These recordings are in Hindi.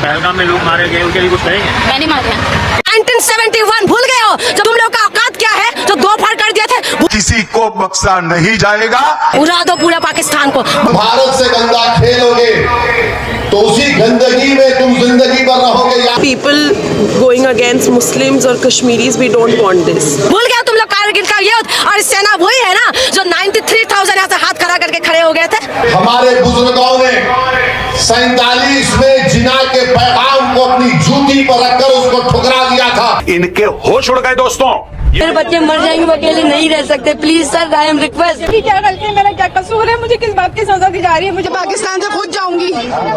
पहलगाम में लोग मारे गए, उनके लिए कुछ कहेंगे? मैंने मारे हैं। 1971 भूल गए हो जब तुम लोग का औकात क्या है, जो 2 फाड़ कर दिए थे। किसी को बख्शा नहीं जाएगा। उड़ा दो पूरा पाकिस्तान को। भारत से गंदा खेलोगे तो उसी गंदगी में तुम जिंदगी भर रहोगे। People going against Muslims or Kashmiris, we don't want this. भूल गए तुम लोग कारगिल का युद्ध, और सेना वही है ना जो 93,000 यहाँ से हाथ खड़ा करके खड़े हो गए थे। हमारे बुजुर्गों ने 47 में जिना के पैगाम को अपनी जूती पर रखकर उसको ठुकरा दिया था। इनके होश उड़ गए दोस्तों। मेरे बच्चे मर जाएंगे, वो अकेले नहीं रह सकते। Please sir, I am request. क्या गलती है, मेरा क्या कसूर है, मुझे किस बात की सजा दी जा रही है? मुझे पाकिस्तान से खुद जाऊंगी।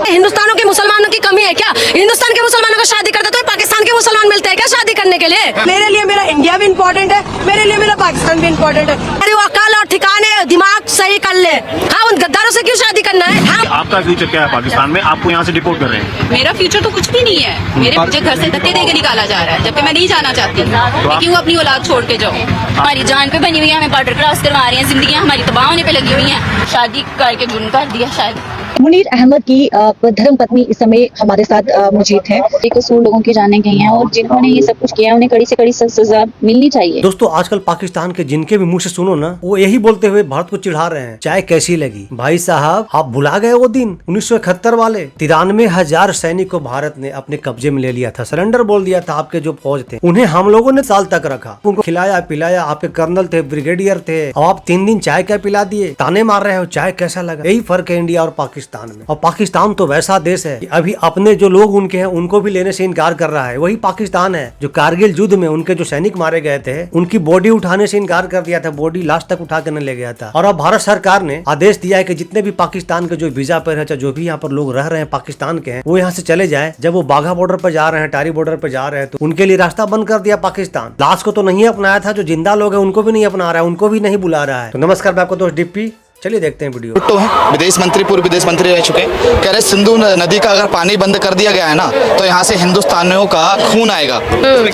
हिंदुस्तानों के मुसलमानों की कमी है क्या? हिंदुस्तान के मुसलमानों को शादी करते तो पाकिस्तान के मुसलमान मिलते हैं क्या शादी करने के लिए? मेरे लिए मेरा इंडिया भी इम्पोर्टेंट है, मेरे लिए मेरा पाकिस्तान भी इम्पोर्टेंट है। अरे वो अकल और ठिकाने दिमाग सही कर ले। हाँ, उन गद्दारों से क्यों शादी करना है? हाँ? आपका फ्यूचर क्या है पाकिस्तान में? आपको यहाँ से डिपोर्ट कर रहे हैं। मेरा फ्यूचर तो कुछ भी नहीं है। मुझे घर से धक्के देके निकाला जा रहा है, जबकि मैं नहीं जाना चाहती। मैं क्यों अपनी औलाद छोड़ के जाऊँ? हमारी जान पे बनी हुई है, हमें बॉर्डर क्रॉस करवा रहे हैं, जिंदगी हमारी तबाह होने पे लगी हुई है। शादी करके जुर्म कर दिया शायद। मुनीर अहमद की धर्मपत्नी इस समय हमारे साथ मौजूद हैं। बेकसूर लोगों की जाने गई हैं और जिन्होंने ये सब कुछ किया उन्हें कड़ी से कड़ी सजा मिलनी चाहिए। दोस्तों, आजकल पाकिस्तान के जिनके भी मुंह से सुनो ना, वो यही बोलते हुए भारत को चिढ़ा रहे हैं, चाहे कैसी लगी। भाई साहब, आप भुला गए वो दिन 1971 वाले 93,000 सैनिक को भारत ने अपने कब्जे में ले लिया था, सरेंडर बोल दिया था। आपके जो फौज थे उन्हें हम लोगों ने साल तक रखा, उनको खिलाया पिलाया। आपके कर्नल थे, ब्रिगेडियर थे, और आप 3 दिन चाय क्या पिला दिए, ताने मार रहे हो चाय कैसा लगा। यही फर्क है इंडिया और पाकिस्तान में। और पाकिस्तान तो वैसा देश है कि अभी अपने जो लोग उनके हैं उनको भी लेने से इनकार कर रहा है। वही पाकिस्तान है जो कारगिल युद्ध में उनके जो सैनिक मारे गए थे उनकी बॉडी उठाने से इनकार कर दिया था, बॉडी लास्ट तक उठा कर नहीं ले गया था। और अब भारत सरकार ने आदेश दिया है कि जितने भी पाकिस्तान के जो वीजा पर है, जो भी यहाँ पर लोग रह रहे हैं पाकिस्तान के हैं, वो यहाँ से चले जाए। जब वो बाघा बॉर्डर पर जा रहे हैं, टारी बॉर्डर पर जा रहे हैं, तो उनके लिए रास्ता बंद कर दिया पाकिस्तान। लाश को तो नहीं अपनाया था, जो जिंदा लोग हैं उनको भी नहीं अपना रहा है, उनको भी नहीं बुला रहा है। तो नमस्कार, मैं आपको दोस्त डिप्पी, चलिए देखते हैं वीडियो। भुट्टो हैं, विदेश मंत्री, पूर्व विदेश मंत्री रह चुके हैं। कह रहे सिंधु नदी का अगर पानी बंद कर दिया गया है ना, तो यहाँ से हिंदुस्तानियों का खून आएगा।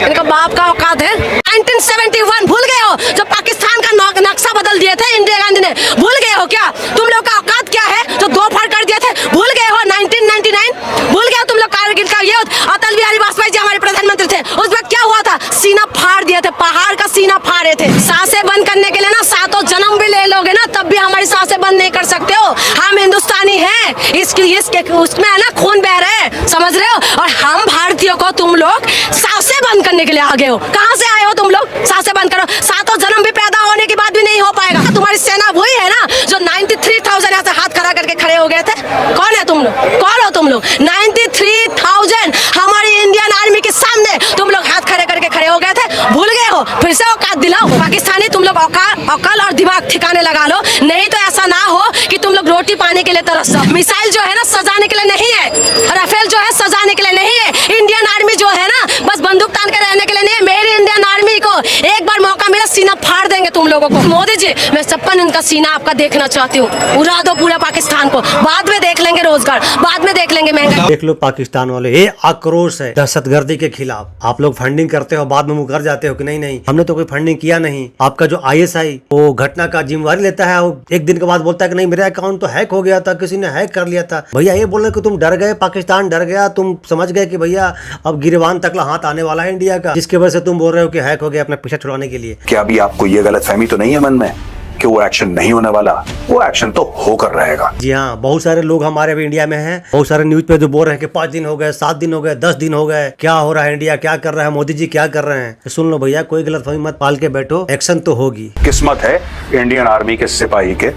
इनका बाप का औकात है। 1971 भूल गए हो जब पाकिस्तान का नक्शा बदल दिए थे इंदिरा गांधी ने? भूल गए हो क्या? तुम लोग का औकात क्या है जो 2 फाड़ कर दिए थे? भूल गए हो 1999? भूल गए हो तुम लोग कारगिल का युद्ध? अटल बिहारी वाजपेयी जी हमारे प्रधानमंत्री थे, उस वक्त क्या हुआ था? सीना फाड़ दिए थे, पहाड़ का सीना फाड़े थे। सांसें बंद करने के लिए ना 7 जन्म भी ले लोगे ना, तब भी हमारी सांसें बंद नहीं कर सकते हो। हम हिंदुस्तानी हैं, इसके उसमें है ना खून बह रहे हैं, समझ रहे हो? और हम भारतीयों को तुम लोग सांसें बंद करने के लिए आ गए हो। कहाँ से आए हो तुम लोग? सांसें बंद करो। 7 जन्म भी पैदा होने के बाद भी नहीं हो पाएगा। तुम्हारी सेना वही है ना जो 93,000 यहाँ से हाथ खड़ा करके खड़े हो गए थे। कौन है तुम लोग? कौन हो तुम लोग? 93,000 हमारी इंडियन आर्मी के सामने तुम लोग हाथ खड़े करके खड़े हो गए थे। भूल गए हो? फिर से औकात दिलाओ पाकिस्तानी। तुम लोग अकल और दिमाग ठिकाने लगा लो, नहीं तो ऐसा ना हो कि तुम लोग रोटी पाने के लिए तरस जाओ। मिसाइल जो है ना सजाने के लिए नहीं है, राफेल जो है सजाने के लिए नहीं है। इंडियन आर्मी जो है ना बस बंदूक तान के रहने के लिए नहीं है। मेरी इंडियन आर्मी को एक बार मौका मिला, सीना फाड़ देंगे तुम लोगों को। मोदी जी, मैं 56 इनका सीना आपका देखना चाहती हूँ। उड़ा दो पूरा पाकिस्तान को, बाद में देख लेंगे रोजगार, बाद में देख लेंगे महंगाई। देख लो पाकिस्तान वाले, ये आक्रोश है दहशतगर्दी के खिलाफ। आप लोग फंडिंग करते हो, बाद में मुकर जाते हो कि नहीं हमने तो कोई फंडिंग किया नहीं। आपका जो ISI वो घटना का जिम्मेवारी लेता है, वो एक दिन के बाद बोलता है कि नहीं मेरा अकाउंट तो हैक हो गया था, किसी ने हैक कर लिया था। भैया ये बोल रहे कि तुम डर गए, पाकिस्तान डर गया, तुम समझ गए कि भैया अब गिरवान तकला हाथ आने वाला है इंडिया का, जिसकी वजह से तुम बोल रहे हो कि हैक हो गया अपना पीछा छुड़ाने के लिए। क्या अभी आपको ये गलतफहमी तो नहीं है मन में कि वो एक्शन नहीं होने वाला? वो एक्शन तो होकर रहेगा। जी हाँ, बहुत सारे लोग हमारे भी इंडिया में हैं। बहुत सारे न्यूज पे जो बोल रहे हैं कि 5 दिन हो गए, 7 दिन हो गए, 10 दिन हो गए, क्या हो रहा है इंडिया, क्या कर रहा है मोदी जी, क्या कर रहे हैं? तो सुन लो भैया, कोई गलतफहमी मत पाल के बैठो, एक्शन तो होगी। किस्मत है इंडियन आर्मी के सिपाही के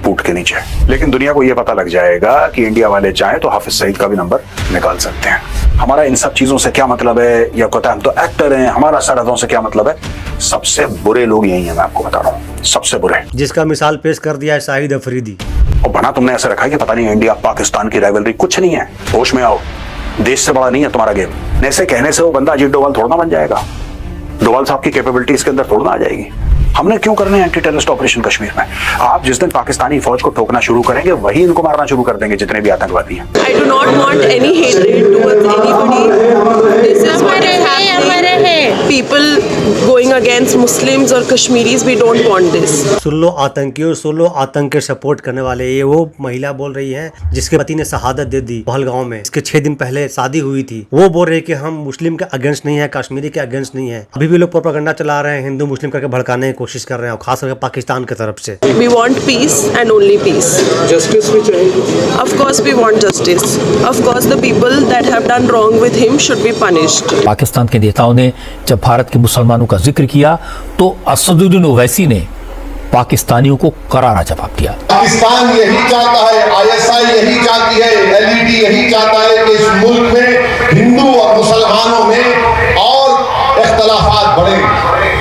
बूट के नीचे, लेकिन दुनिया को ये पता लग जाएगा कि इंडिया वाले चाहे तो हाफिज सईद का भी नंबर निकाल सकते हैं। हमारा इन सब चीजों से क्या मतलब है? या कहता है हम तो एक्टर हैं, हमारा सरहदों से क्या मतलब है? सबसे बुरे लोग यही हैं, मैं आपको बता रहा हूँ, सबसे बुरे। जिसका मिसाल पेश कर दिया है शाहिद अफरीदी। और बना तुमने ऐसे रखा है कि पता नहीं इंडिया पाकिस्तान की राइवलरी कुछ नहीं है। होश में आओ, देश से बड़ा नहीं है तुम्हारा गेम। ऐसे कहने से वो बंदा अजीत डोभाल थोड़ा ना बन जाएगा। डोभाल साहब की कैपेबिलिटी इसके अंदर थोड़ा ना आ जाएगी। हमने क्यों करने एंटी टेररिस्ट ऑपरेशन कश्मीर में? आप जिस दिन पाकिस्तानी फौज को ठोकना शुरू करेंगे वही इनको मारना शुरू कर देंगे, जितने भी आतंकवादी हैं। I do not want any hatred towards anybody. This is what is happening. people going against Muslims or Kashmiris. We don't want this. सुन लो आतंकियों, सुन लो आतंक के सपोर्ट करने वाले। ये वो महिला बोल रही है जिसके पति ने शहादत दे दी पहलगांव में। इसके 6 दिन पहले शादी हुई थी। वो बोल रही है कि हम मुस्लिम के अगेंस्ट नहीं है, कश्मीरी के अगेंस्ट नहीं है। अभी भी लोग प्रोपेगेंडा चला रहे हैं, हिंदू मुस्लिम करके भड़काने की कोशिश कर रहे हैं, खास करके पाकिस्तान की तरफ से। We want peace and only peace. Justice भी चाहिए. Of course we want justice. Of course the people that have done wrong with him should be punished. Pakistan के नेताओं ने जब भारत के मुसलमानों का जिक्र किया तो असदुद्दीन ओवैसी ने पाकिस्तानियों को करारा जवाब दिया। पाकिस्तान यही चाहता है, ISI यही चाहती है, LED यही चाहता है कि इस मुल्क में हिंदू और मुसलमानों में और इख्तलाफात बढ़े।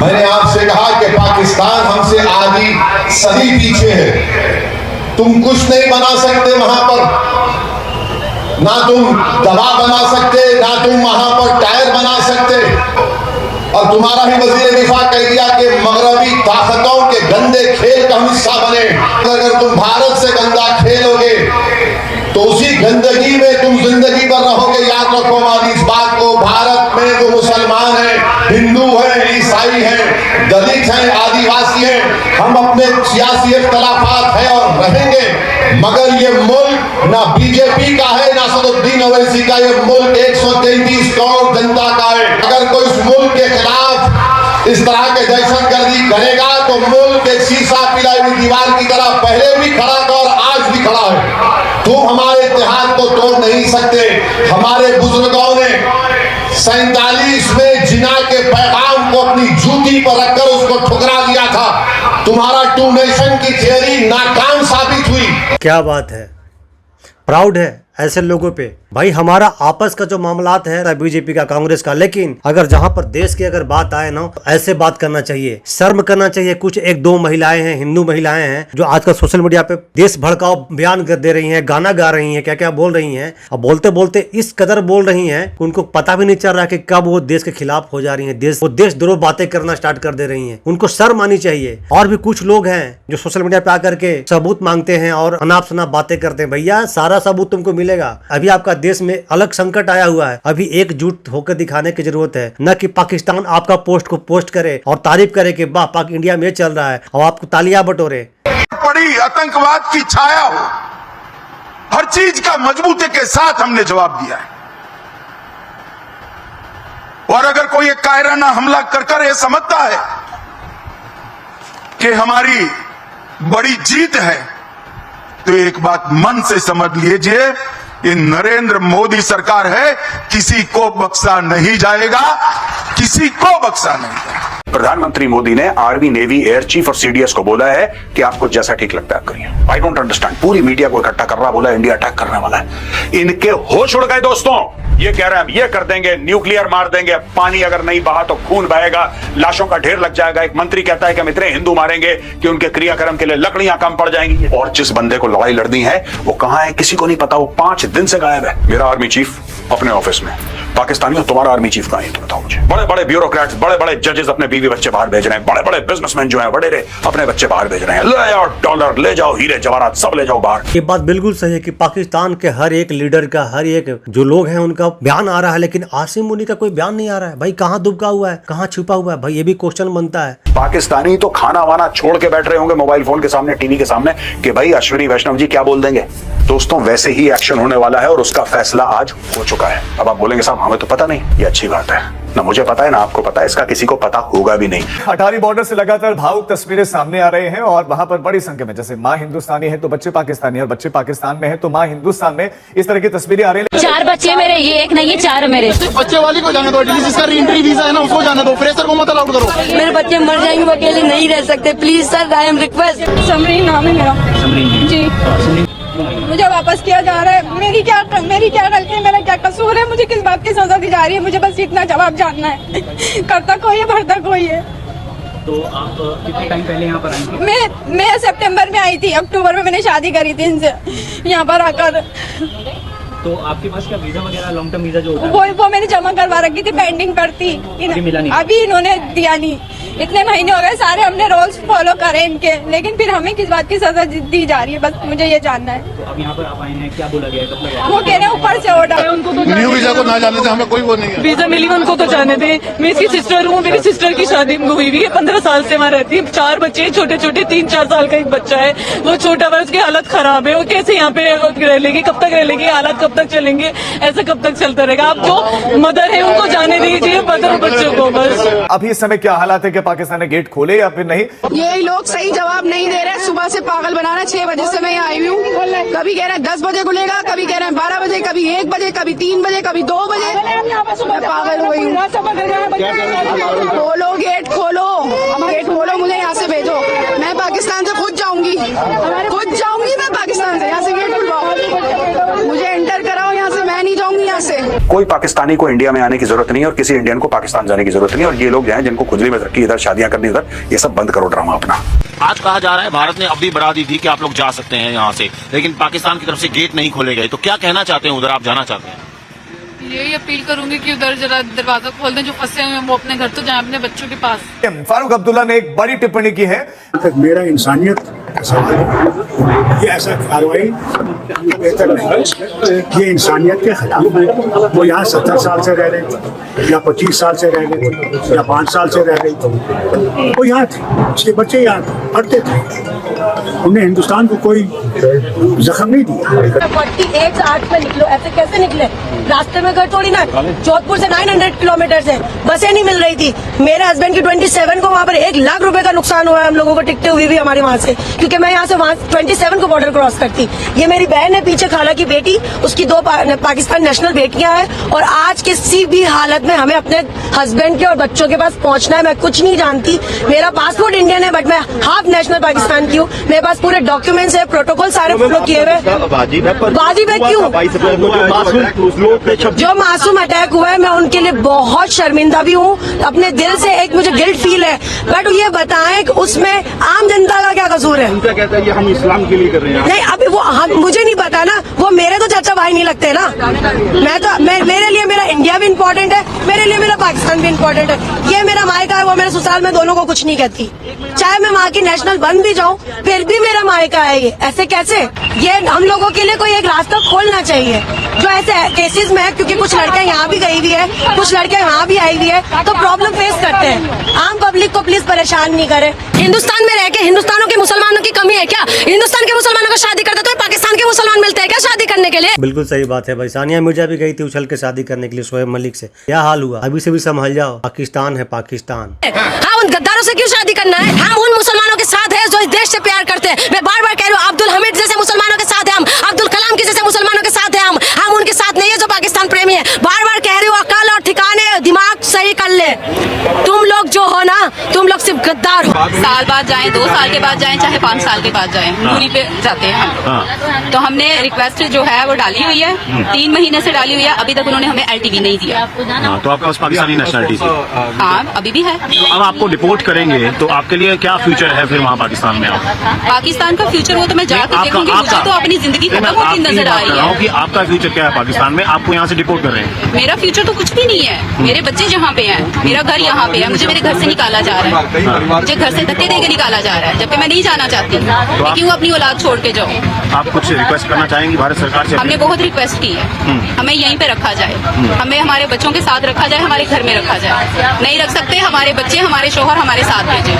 मैंने आपसे कहा कि पाकिस्तान हमसे आधी सदी पीछे है। तुम कुछ नहीं बना सकते वहां पर, ना तुम दवा बना सकते, ना तुम वहां पर टायर बना सकते। और तुम्हारा ही वजीर दिफा कह दिया कि मगरबी ताकतों के गंदे खेल का हिस्सा बने। अगर तुम भारत से गंदा खेलोगे तो उसी गंदगी में तुम जिंदगी भर रहोगे। याद रखो हमारी इस बात को, भारत में जो मुसलमान हैं, हिंदू हैं, ईसाई हैं, दलित हैं, आदिवासी हैं, हम अपने सियासी इख्तलाफात हैं और रहेंगे, मगर ये मुल्क ना बीजेपी का है ना असदुद्दीन ओवैसी का। ये मुल्क 133 करोड़ जनता का है। अगर कोई इस मुल्क के खिलाफ इस तरह के दहशतगर्दी करेगा तो मुल्क एक शीशा पिलाई हुई दीवार की तरह पहले भी खड़ा था और आज भी खड़ा है। तुम हमारे इत्तेहाद को तोड़ नहीं सकते। हमारे बुजुर्गों ने 47 में जिना के पैगाम को अपनी जूती पर रखकर उसको ठुकरा दिया था। तुम्हारा 2 नेशन की थियरी नाकाम साबित हुई। क्या बात है, प्राउड है ऐसे लोगों पे। भाई हमारा आपस का जो मामलात है बीजेपी का, कांग्रेस का, लेकिन अगर जहां पर देश की अगर बात आए ना तो ऐसे बात करना चाहिए, शर्म करना चाहिए। कुछ 1-2 महिलाएं हैं, हिंदू महिलाएं हैं जो आजकल सोशल मीडिया पे देश भड़काओ बयान कर दे रही हैं, गाना गा रही हैं, क्या क्या बोल रही हैं। और बोलते बोलते इस कदर बोल रही हैं उनको पता भी नहीं चल रहा कि कब वो देश के खिलाफ हो जा रही है, वो देशद्रोह बातें करना स्टार्ट कर दे रही है। उनको शर्म आनी चाहिए। और भी कुछ लोग हैं जो सोशल मीडिया पे आकर के सबूत मांगते हैं और अनाप शनाप बातें करते हैं। भैया सारा सबूत तुमको मिलेगा। अभी आपका देश में अलग संकट आया हुआ है, अभी एकजुट होकर दिखाने की जरूरत है, न कि पाकिस्तान आपका पोस्ट को पोस्ट करे और तारीफ करे कि वाह पाक इंडिया में चल रहा है और आपको तालियां बटोरे। बड़ी आतंकवाद की छाया हो, हर चीज का मजबूती के साथ हमने जवाब दिया है। और अगर कोई एक कायराना हमला कर ये समझता है कि हमारी बड़ी जीत है तो एक बात मन से समझ लीजिए, ये नरेंद्र मोदी सरकार है, किसी को बख्शा नहीं जाएगा, किसी को बख्शा नहीं जाएगा। प्रधानमंत्री मोदी ने आर्मी, नेवी, एयर चीफ और सीडीएस को बोला है कि आपको जैसा ठीक लगता है आप करिए। I don't understand. पूरी मीडिया को इकट्ठा कर रहा, बोला इंडिया अटैक करने वाला है। इनके होश उड़ गए दोस्तों। ये कह रहे हैं हम ये कर देंगे, न्यूक्लियर मार देंगे, पानी अगर नहीं बहा तो खून बहेगा, लाशों का ढेर लग जाएगा। एक मंत्री कहता है कि हम इतने हिंदू मारेंगे कि उनके क्रियाक्रम के लिए लकड़ियां कम पड़ जाएंगी। और जिस बंदे को लड़ाई लड़नी है वो कहां है किसी को नहीं पता। वो 5 दिन से गायब है। मेरा आर्मी चीफ अपने ऑफिस में, पाकिस्तानियों तुम्हारा आर्मी चीफ कहां है तो बताओ मुझे। बड़े बड़े ब्यूरोक्रेट्स, बड़े बड़े जजेस अपने बीवी बच्चे बाहर भेज रहे हैं, बड़े बड़े बिजनेसमैन जो हैं बड़े अपने बच्चे बाहर भेज रहे हैं। ले जाओ डॉलर, ले जाओ हीरे जवाहरात, सब ले जाओ बाहर। ये बात बिल्कुल सही है कि पाकिस्तान के हर एक लीडर का, हर एक जो लोग हैं उनका बयान आ रहा है, लेकिन आसिम मुनी का कोई बयान नहीं आ रहा है। भाई कहाँ दुबका हुआ है, कहाँ छुपा हुआ है? भाई ये भी क्वेश्चन बनता है। पाकिस्तानी तो खाना वाना छोड़ के बैठ रहे होंगे मोबाइल फोन के सामने, टीवी के सामने, कि भाई अश्विनी वैष्णव जी क्या बोल देंगे। दोस्तों वैसे ही एक्शन होने वाला है और उसका फैसला आज हो चुका है। अब आप बोलेंगे साहब हमें तो पता नहीं, ये अच्छी बात है, ना मुझे पता है ना आपको पता है, इसका किसी को पता होगा भी नहीं। अटारी बॉर्डर से लगातार भावुक तस्वीरें सामने आ रहे हैं और वहां पर बड़ी संख्या में, जैसे माँ हिंदुस्तानी है तो बच्चे पाकिस्तानी, और बच्चे पाकिस्तान में है तो माँ हिंदुस्तान में, इस तरह की तस्वीरें आ रही हैं। 4 बच्चे मेरे, ये एक नहीं, ये 4 मेरे। बच्चे वाली को जाने दो, एटलीस्ट इसका रीएंट्री वीजा है ना उसको जाने दो, फ्रेशर को मत अलाउड करो। मेरे बच्चे मर जाएंगे, वो अकेले नहीं रह सकते। Please sir, I am request. Samreen नाम है मेरा। जी मुझे वापस किया जा रहा है। मेरी क्या गलती है, मेरा क्या कसूर है, मुझे किस बात की सजा दी जा रही है, मुझे बस इतना जवाब जानना है। करता कोई है, भरता कोई है। तो आप कितने टाइम पहले यहाँ पर आई? मैं सितंबर में आई थी, अक्टूबर में मैंने शादी करी थी इनसे यहाँ पर आकर। तो आपके पास क्या वीजा वगैरह, लॉन्ग टर्म वीजा जो होता है वो मैंने जमा करवा रखी थी, पेंडिंग पर थी, मिला नहीं। अभी इन्होंने दिया नहीं। इतने महीने हो गए, सारे हमने रूल्स फॉलो करे इनके, लेकिन फिर हमें किस बात की सजा दी जा रही है, बस मुझे ये जानना है। तो अब यहाँ पर आप आए हैं, क्या बोला गया है, कब लगा? वो कह रहे हैं ऊपर से ऑर्डर, उनको तो न्यू वीजा को ना जाने से हमें कोई वो नहीं है। वीजा मिली उनको तो जाने दे। मैं इसकी सिस्टर हूँ, मेरी सिस्टर की शादी हुई हुई है, 15 साल से वहाँ रहती है, 4 बच्चे छोटे छोटे, 3-4 साल का एक बच्चा है, वो छोटा वर्ष की हालत खराब है, वो कैसे यहाँ पे रह लेगी, कब तक रह लेगी, हालात कब तक चलेंगे, ऐसा कब तक चलता रहेगा। आप जो मदर है उनको जाने दीजिए, मदर बच्चों को बस। अभी इस समय क्या हालात है कि पाकिस्तान ने गेट खोले या फिर नहीं? ये लोग सही जवाब नहीं दे रहे, सुबह से पागल बना रहे। 6 बजे से मैं यहाँ आई हूँ, कभी कह रहे हैं 10 बजे खुलेगा, कभी कह रहे हैं 12 बजे, कभी 1 बजे, कभी 3 बजे, कभी 2 बजे। मैं पागल हो गई हूँ। खोलो गेट, खोलो गेट, खोलो, मुझे यहाँ से भेजो, मैं पाकिस्तान से खुद जाऊंगी मैं पाकिस्तान से, यहाँ से गेट खुलवाओ, मुझे एंटर कराओ यहाँ से, मैं नहीं जाऊंगी यहाँ से। कोई पाकिस्तानी को इंडिया में आने की जरूरत नहीं है और किसी इंडियन को पाकिस्तान जाने की जरूरत नहीं है। और ये लोग जो हैं जिनको खुजली में रखी इधर शादियां करनी इधर, ये सब बंद करो ड्रामा अपना। आज कहा जा रहा है भारत ने अब भी बढ़ा दी थी कि आप लोग जा सकते हैं यहाँ से, लेकिन पाकिस्तान की तरफ से गेट नहीं खोले गए, तो क्या कहना चाहते हैं, उधर आप जाना चाहते हैं? यही अपील करूंगी कि उधर जरा दरवाजा खोल दें, जो फंसे हुए हैं वो अपने घर तो जाएं, अपने बच्चों के पास। फारूक अब्दुल्ला ने एक बड़ी टिप्पणी की है। मेरा इंसानियत का सवाल है, ये ऐसा कार्रवाई बेहतर नहीं, ये इंसानियत के खिलाफ है। वो यहाँ 70 साल से रह रहे थे, या 25 साल से रह रहे थे, या 5 साल से रह रहे थे, वो यहाँ थे, उसके बच्चे यहाँ पढ़ते थे, उन्हें हिंदुस्तान को कोई जख्म नहीं दिया। 48 आवर्स में निकलो, ऐसे कैसे निकले? रास्ते में घर थोड़ी ना, जोधपुर से 900 किलोमीटर से बसें नहीं मिल रही थी। मेरे हस्बैंड की 27 को वहाँ पर 1 लाख रुपए का नुकसान हुआ है हम लोगों को, टिकटें हुई भी हमारे वहाँ से, क्योंकि मैं यहाँ से वहाँ 27 को बॉर्डर क्रॉस करती। ये मेरी बहन है पीछे, खाला की बेटी, उसकी 2 पाकिस्तान नेशनल बेटियां हैं, और आज किसी भी हालत में हमें अपने हस्बैंड के और बच्चों के पास पहुँचना है। मैं कुछ नहीं जानती, मेरा पासपोर्ट इंडियन है बट मैं हाफ नेशनल पाकिस्तान की हूँ, मेरे पास पूरे डॉक्यूमेंट्स है, प्रोटोकॉल सारे फॉलो किए हुए। वाजिब है क्यों? जो मासूम अटैक हुआ है मैं उनके लिए बहुत शर्मिंदा भी हूँ, अपने दिल से एक मुझे गिल्ट फील है, बट ये बताएं कि उसमें आम जनता का क्या कसूर है? उनका कहता है ये हम इस्लाम के लिए कर रहे हैं। नहीं, अभी वो मुझे नहीं पता ना, वो मेरे तो चाचा भाई नहीं लगते ना। मेरे लिए मेरा इंडिया भी इम्पोर्टेंट है, मेरे लिए मेरा पाकिस्तान भी इम्पोर्टेंट है। ये मेरा मायका है, वो मेरे ससुराल में, दोनों को कुछ नहीं कहती। चाहे मैं वहाँ की नेशनल बन भी जाऊँ फिर भी मेरा मायका है। ये ऐसे कैसे? ये हम लोगों के लिए कोई एक रास्ता खोलना चाहिए जो ऐसे केसेस में है, क्योंकि कुछ लड़कियां यहाँ भी गई हुई है, कुछ लड़कियां यहाँ भी आई हुई है, तो प्रॉब्लम फेस करते हैं। आम पब्लिक को प्लीज परेशान नहीं करे। हिंदुस्तान में रह के हिंदुस्तानों के मुसलमानों की कमी है क्या? हिंदुस्तान के मुसलमानों को शादी करते तो पाकिस्तान के मुसलमान मिलते हैं क्या शादी करने के लिए? बिल्कुल सही बात है भाई। सानिया मिर्जा भी गई थी उछल के शादी करने के लिए शोएब मलिक से, क्या हाल हुआ? अभी से भी संभल जाओ, पाकिस्तान है पाकिस्तान। हाँ, उन गद्दारों से क्यों शादी करना है? हम उन मुसलमानों के साथ हैं जो इस देश से प्यार करते हैं। मैं बार बार कह रही हूँ, अब्दुल हमीद जैसे मुसलमानों के साथ है हम, अब्दुल कलाम के जैसे मुसलमानों के साथ है हम उनके साथ नहीं है जो पाकिस्तान प्रेमी है। बार बार कह रही हूँ, अकल और ठिकाने दिमाग सही कर ले। तुम लोग जो हो ना, तुम लोग सिर्फ गद्दार हो। साल बाद जाएं, 2 साल के बाद जाएं, चाहे 5 साल के बाद जाएं, दूरी पे जाते हैं हम। तो हमने रिक्वेस्ट जो है वो डाली हुई है, 3 महीने से डाली हुई है, अभी तक उन्होंने हमें LTV नहीं दिया। तो आपके पास पाकिस्तानी नेशनलिटी थी? हाँ, अभी भी है। तो अब आपको डिपोर्ट करेंगे तो आपके लिए क्या फ्यूचर है फिर वहाँ पाकिस्तान में? पाकिस्तान का फ्यूचर वो तो मैं जाकर देखूंगी, मुझे तो अपनी जिंदगी खत्म होती नजर आ रही है। कि आपका फ्यूचर क्या है पाकिस्तान में? आपको यहाँ से डिपोर्ट कर रहे हैं? मेरा फ्यूचर तो कुछ भी नहीं है, मेरे बच्चे जहाँ पे हैं, मेरा घर यहाँ पे है, मुझे मेरे घर से निकाला जा रहा है, मुझे घर से धक्के देके निकाला जा रहा है, जबकि मैं नहीं जाना चाहती। मैं क्यों अपनी औलाद छोड़ के जाऊँ? आप कुछ रिक्वेस्ट करना चाहेंगे भारत सरकार से? हमने बहुत रिक्वेस्ट की है, हमें यहीं पे रखा जाए, हमें हमारे बच्चों के साथ रखा जाए, हमारे घर में रखा जाए। नहीं रख सकते, हमारे बच्चे, हमारे शोहर हमारे साथ भेजे।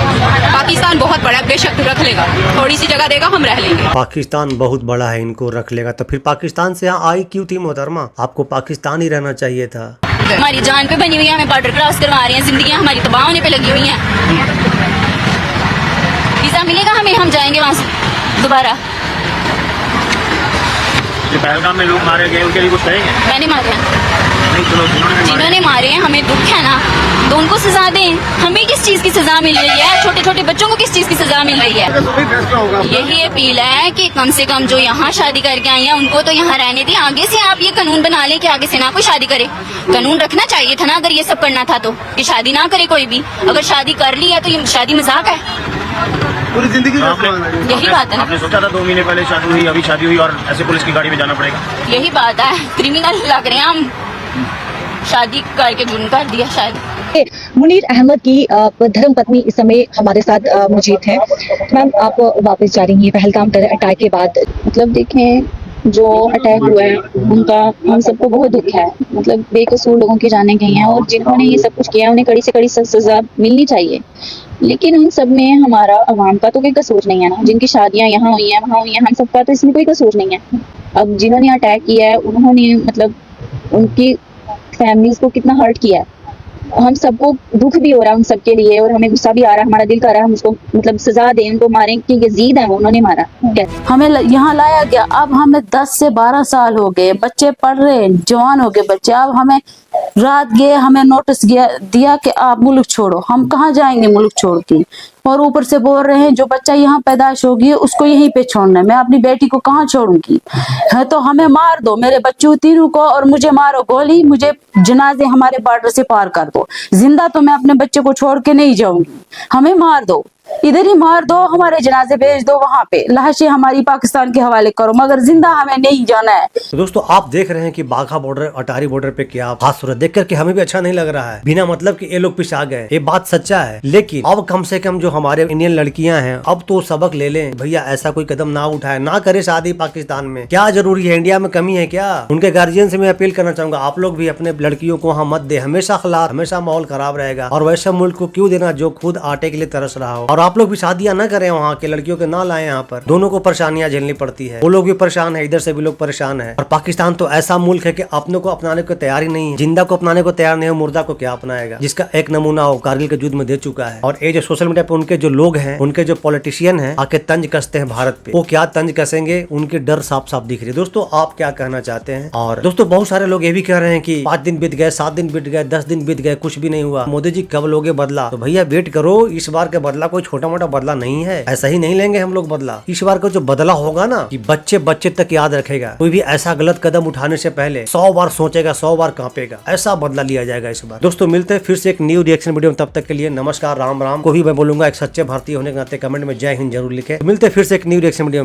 पाकिस्तान बहुत बड़ा है, बेशक रख लेगा, थोड़ी सी जगह देगा, हम रह लेंगे। पाकिस्तान बहुत बड़ा है, इनको रख लेगा तो फिर पाकिस्तान से यहाँ आई क्यों थी मोहतरमा? आपको पाकिस्तान ही रहना चाहिए था। हमारी जान पे बनी हुई है, हमें बॉर्डर क्रॉस करवा रहे हैं, जिंदगियां हमारी तबाह होने पे लगी हुई हैं। वीजा मिलेगा हमें, हम जाएंगे वहाँ से दोबारा। पहलगाम में लोग मारे गए, उनके लिए कुछ कहेंगे? मैंने मारे हैं, नहीं, चलो जिन्होंने मारे हैं, हमें दुख है ना, तो उनको सजा दें। हमें किस चीज की सजा मिल रही है? छोटे छोटे बच्चों को किस चीज की सजा मिल रही है? यही अपील है कि कम से कम जो यहाँ शादी करके आई हैं उनको तो यहाँ रहने दें। आगे से आप ये कानून बना लें कि आगे से ना कोई शादी करे। कानून रखना चाहिए था ना, अगर ये सब करना था तो, कि शादी ना करे कोई भी। अगर शादी कर ली है तो ये शादी मजाक है, पूरी जिंदगी। यही बात है ना। आपने सोचा था 2 महीने पहले शादी हुई, अभी शादी हुई और ऐसे पुलिस की गाड़ी में जाना पड़ेगा? यही बात है, क्रिमिनल लग रहे हैं हम, शादी करके जुर्म कर दिया शायद। मुनीर अहमद की धर्मपत्नी इस समय हमारे साथ मौजूद है। मैम, आप वापस जा रही हैं पहलगाम अटैक के बाद। मतलब देखें, जो अटैक हुआ है उनका हम सबको बहुत दुख है। मतलब बेकसूर लोगों की जाने गई हैं और जिन्होंने ये सब कुछ किया उन्हें कड़ी से कड़ी सजा मिलनी चाहिए। लेकिन उन सब में हमारा आवाम का तो कोई कसूर नहीं है ना। जिनकी शादियां यहाँ हुई हैं वहाँ हुई हैं, हम सबका तो इसमें कोई कसूर नहीं है। अब जिन्होंने अटैक किया है उन्होंने मतलब उनकी फैमिलीज को कितना हर्ट किया है। हम सबको दुख भी हो रहा है उन सबके लिए और हमें गुस्सा भी आ रहा है, हमारा दिल कर रहा है हम उसको मतलब सजा दें, उनको मारें कि यजीद है वो, उन्होंने मारा। हमें यहाँ लाया गया, अब हमें 10 से 12 साल हो गए, बच्चे पढ़ रहे हैं, जवान हो गए बच्चे। अब हमें रात गए, हमें नोटिस दिया कि आप मुल्क छोड़ो। हम कहाँ जाएंगे मुल्क छोड़ के? और ऊपर से बोल रहे हैं जो बच्चा यहाँ पैदाइश होगी उसको यहीं पे छोड़ना है। मैं अपनी बेटी को कहाँ छोड़ूंगी? है तो हमें मार दो, मेरे बच्चों तीनों को, और मुझे मारो गोली, मुझे जनाजे हमारे बॉर्डर से पार कर दो। जिंदा तो मैं अपने बच्चे को छोड़ के नहीं जाऊंगी। हमें मार दो, इधर ही मार दो, हमारे जनाजे भेज दो, वहां पे लाशें हमारी पाकिस्तान के हवाले करो, मगर जिंदा हमें नहीं जाना है। तो दोस्तों, आप देख रहे हैं कि बाघा बॉर्डर, अटारी बॉर्डर पे क्या हादसा देख करके हमें भी अच्छा नहीं लग रहा है। बिना मतलब कि ये लोग पीछे आ गए, ये बात सच्चा है। लेकिन अब कम से कम जो हमारे इंडियन लड़कियां हैं अब तो सबक ले लें भैया, ऐसा कोई कदम ना उठाए, ना करे शादी पाकिस्तान में। क्या जरूरी है? इंडिया में कमी है क्या? उनके गार्जियन से मैं अपील करना चाहूंगा, आप लोग भी अपने लड़कियों को वहाँ मत दे। हमेशा हालात, हमेशा माहौल खराब रहेगा और वैसे मुल्क को क्यों देना जो खुद आटे के लिए तरस रहा हो। और आप लोग भी शादियां न करें, वहाँ के लड़कियों के ना लाएं यहाँ पर। दोनों को परेशानियां झेलनी पड़ती है, वो लोग भी परेशान है, इधर से भी लोग परेशान है। और पाकिस्तान तो ऐसा मुल्क है कि अपने को अपनाने को तैयार ही नहीं है। जिंदा को अपनाने को तैयार नहीं है, मुर्दा को क्या अपनाएगा? जिसका एक नमूना हो कारगिल के युद्ध में दे चुका है। और ये जो सोशल मीडिया पे उनके जो लोग हैं, उनके जो पॉलिटिशियन हैं, आके तंज कसते हैं भारत पे, वो क्या तंज कसेंगे? उनकी डर साफ साफ दिख रही है। दोस्तों, आप क्या कहना चाहते हैं? और दोस्तों, बहुत सारे लोग ये भी कह रहे हैं कि 5 दिन बीत गए, 7 दिन बीत गए, 10 दिन बीत गए, कुछ भी नहीं हुआ। मोदी जी कब लोगे बदला? तो भैया वेट करो, इस बार का बदला कोई छोटा मोटा बदला नहीं है। ऐसा ही नहीं लेंगे हम लोग बदला। इस बार का जो बदला होगा ना, कि बच्चे बच्चे तक याद रखेगा। कोई भी ऐसा गलत कदम उठाने से पहले 100 बार सोचेगा, 100 बार कांपेगा। ऐसा बदला लिया जाएगा इस बार। दोस्तों, मिलते हैं फिर से एक न्यू रिएक्शन वीडियो में। तब तक के लिए नमस्कार, राम राम। को भी मैं बोलूंगा एक सच्चे भारतीय होने के नाते कमेंट में जय हिंद जरूर लिखे। मिलते हैं फिर से एक न्यू रिएक्शन वीडियो में।